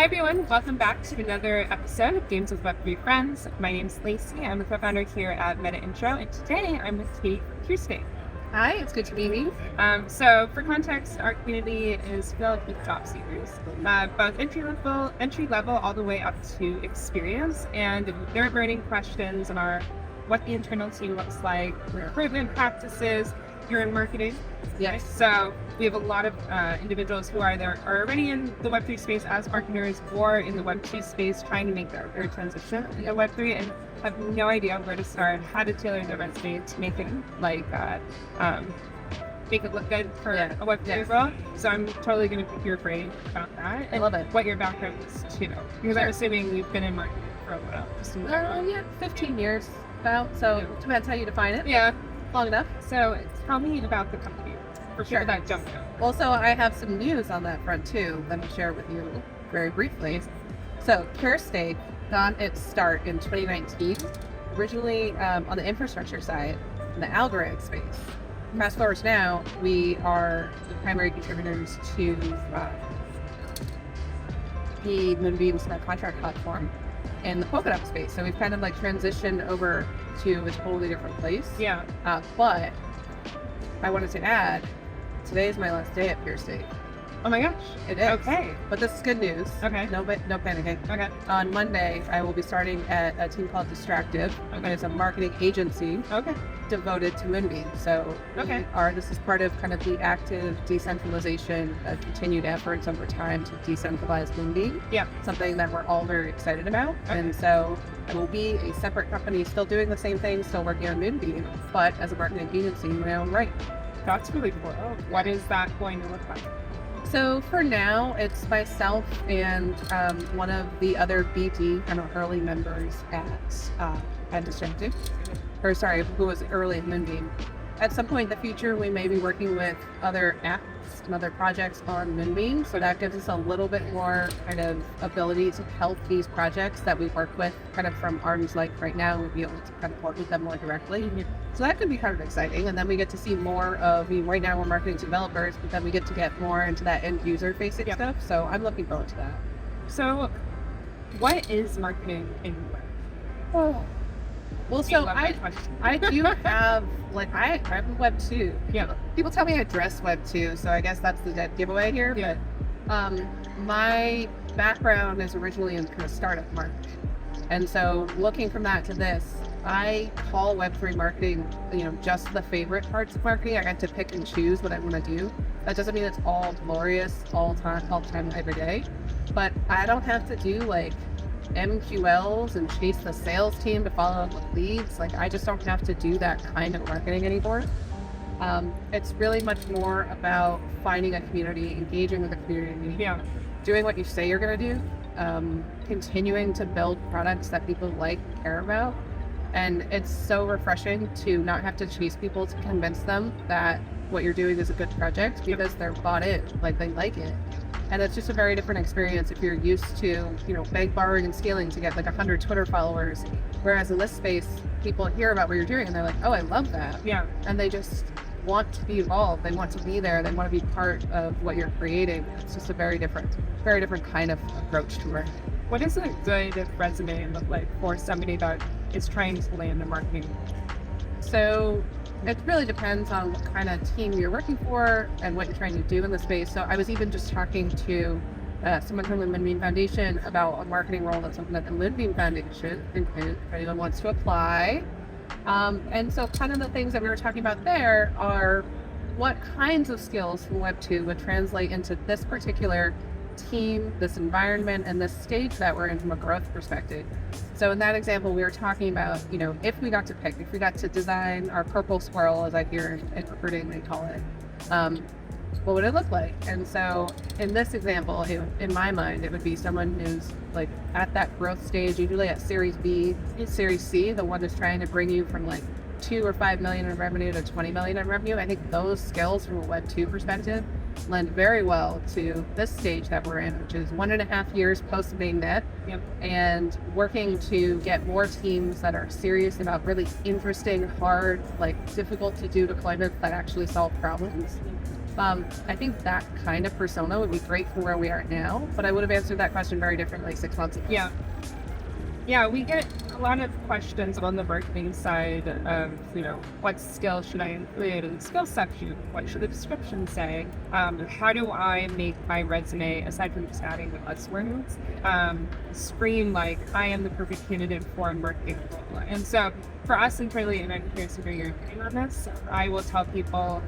everyone, welcome back to another episode of Games with Web3 Frens. My name's Lacey, I'm the co-founder here at Meta Intro, and today I'm with Kate from Purestake. Hi, it's good to meet you. So for context, our community is filled with job seekers, both entry level all the way up to experience, and they're burning questions on what the internal team looks like, recruitment practices. You're in marketing. Yes. So we have a lot of individuals who are already in the Web3 space as marketers or in the Web2 space trying to make their transition to Web3 and have no idea where to start, how to tailor their resume to make it make it look good for a Web3 role. So I'm totally going to pick your brain about that. I love it. What your background is too. Because I'm assuming you've been in marketing for a while. 15 years about. So it depends how you define it. Yeah. Long enough. So tell me about the company for people that jumped in. Well, so I have some news on that front too. Let me share with you very briefly. So Purestake got its start in 2019, originally on the infrastructure side, in the algorithmic space. Fast forward to now, we are the primary contributors to the Moonbeam smart contract platform in the Polkadot space. So we've kind of like transitioned over to a totally different place. Yeah. But I wanted to add, today is my last day at Purestake. Oh my gosh. It is. Okay. But this is good news. Okay. No panicking. Okay. On Monday, I will be starting at a team called Distractive. Okay. It's a marketing agency Okay. devoted to Moonbeam. So this is part of kind of the active decentralization of continued efforts over time to decentralize Moonbeam. Yeah. Something that we're all very excited about. Okay. And so I will be a separate company, still doing the same thing, still working on Moonbeam, but as a marketing agency in my own right. That's really cool. What is that going to look like? So for now, it's myself and one of the other BD kind of early members at Distractive, who was early in Moonbeam. At some point in the future, we may be working with other apps and other projects on Moonbeam, so that gives us a little bit more kind of ability to help these projects that we work with kind of from arms length right now. We'll be able to kind of work with them more directly. Mm-hmm. So that could be kind of exciting. And then we get to see more of, right now we're marketing to developers, but then we get to get more into that end user facing stuff. So I'm looking forward to that. So what is marketing in web? Oh. Well, so I do have, I'm Web 2. Yeah. People tell me I dress Web 2, so I guess that's the dead giveaway here. Yeah. But my background is originally in kind of startup marketing. And so looking from that to this, I call Web3 marketing, just the favorite parts of marketing. I get to pick and choose what I want to do. That doesn't mean it's all glorious all the time, every day. But I don't have to do MQLs and chase the sales team to follow up with leads. I just don't have to do that kind of marketing anymore. It's really much more about finding a community, engaging with the community, doing what you say you're going to do, continuing to build products that people like and care about. And it's so refreshing to not have to chase people to convince them that what you're doing is a good project because they're bought in, they like it. And it's just a very different experience if you're used to, bank borrowing and scaling to get 100 Twitter followers. Whereas in this space, people hear about what you're doing and they're like, oh, I love that. Yeah. And they just want to be involved. They want to be there. They want to be part of what you're creating. It's just a very different kind of approach to it. What does a good resume look like for somebody that is trying to land in marketing? So it really depends on what kind of team you're working for and what you're trying to do in the space. So I was even just talking to someone from the Moonbeam Foundation about a marketing role that's something that the Moonbeam Foundation, if anyone wants to apply. And so kind of the things that we were talking about there are what kinds of skills from Web 2 would translate into this particular team, this environment, and this stage that we're in from a growth perspective. So in that example, we were talking about, if we got to design our purple squirrel, as I hear in recruiting they call it, what would it look like? And so in this example, in my mind, it would be someone who's at that growth stage, usually at Series B, Series C, the one that's trying to bring you from 2 or 5 million in revenue to 20 million in revenue. I think those skills from a Web 2 perspective lend very well to this stage that we're in, which is 1.5 years post mainnet, and working to get more teams that are serious about really interesting, hard, difficult to do deployments that actually solve problems. I think that kind of persona would be great for where we are now, but I would have answered that question very differently 6 months ago. Yeah. Yeah, we get a lot of questions on the marketing side of, what skills should I include in the skill section? What should the description say? How do I make my resume, aside from just adding the buzzwords, scream like I am the perfect candidate for a marketing role? And so for us internally, and I'm curious to hear your opinion on this, I will tell people,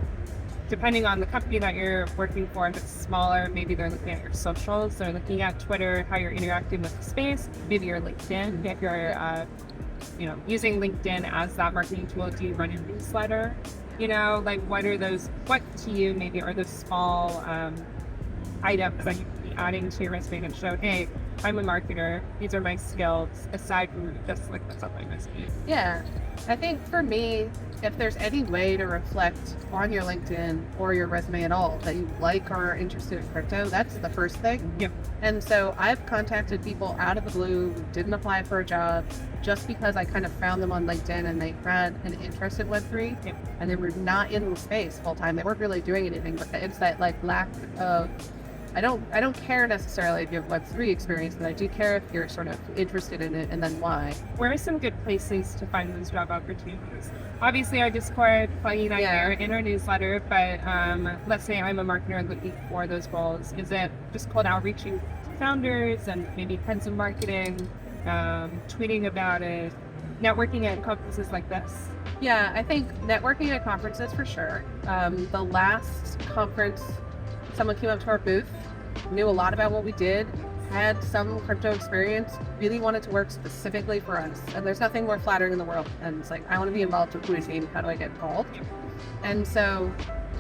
depending on the company that you're working for, if it's smaller, maybe they're looking at your socials, they're looking at Twitter, how you're interacting with the space, maybe your LinkedIn, if you're, using LinkedIn as that marketing tool, do you run a newsletter? What to you maybe are those small items that you can be adding to your resume and show, hey, I'm a marketer, these are my skills, aside from just like what's on my resume. Yeah, I think for me, if there's any way to reflect on your LinkedIn or your resume at all that you like or are interested in crypto, that's the first thing. Yep. And so I've contacted people out of the blue who didn't apply for a job just because I kind of found them on LinkedIn and they had an interest in Web3. Yep. And they were not in the space full time. They weren't really doing anything, but it's that like lack of, I don't care necessarily if you have Web3 experience, but I do care if you're sort of interested in it and then why. Where are some good places to find those job opportunities? Obviously, our Discord, plugging that here in our newsletter, but let's say I'm a marketer looking for those roles. Is it just cold outreaching to founders and maybe friends of marketing, tweeting about it, networking at conferences like this? Yeah, I think networking at conferences for sure. The last conference, someone came up to our booth, knew a lot about what we did, had some crypto experience, really wanted to work specifically for us. And there's nothing more flattering in the world. And it's like, I want to be involved with the team. How do I get involved? And so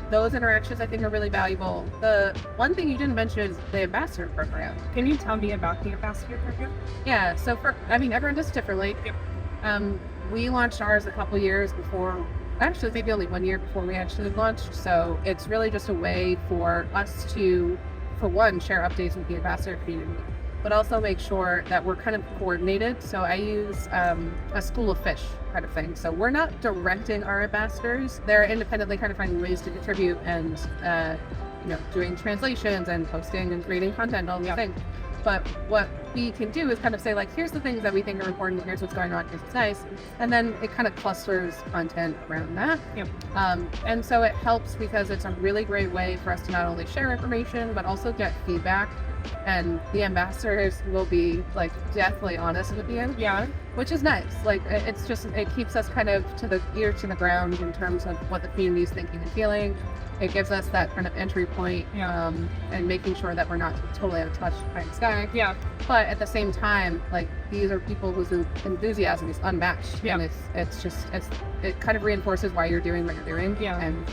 those interactions I think are really valuable. The one thing you didn't mention is the ambassador program. Can you tell me about the ambassador program? Yeah, so everyone does it differently. Yep. We launched ours a couple years before, actually maybe only 1 year before we actually launched. So it's really just a way for us to, for one, share updates with the ambassador community, but also make sure that we're kind of coordinated. So I use a school of fish kind of thing. So we're not directing our ambassadors. They're independently kind of finding ways to contribute and, doing translations and posting and creating content, all these things. But what we can do is kind of say, like, here's the things that we think are important, here's what's going on, here's what's nice. And then it kind of clusters content around that. Yep. And so it helps because it's a really great way for us to not only share information, but also get feedback. And the ambassadors will be like deathly honest with you. Yeah. Which is nice. Like, it keeps us kind of ear to the ground in terms of what the community is thinking and feeling. It gives us that kind of entry point, and making sure that we're not totally untouched by the sky. Yeah. But at the same time, like, these are people whose enthusiasm is unmatched. Yeah. And it kind of reinforces why you're doing what you're doing. Yeah. And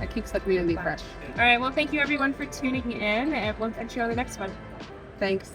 it keeps the community fresh. All right. Well, thank you everyone for tuning in, and we'll catch you on the next one. Thanks.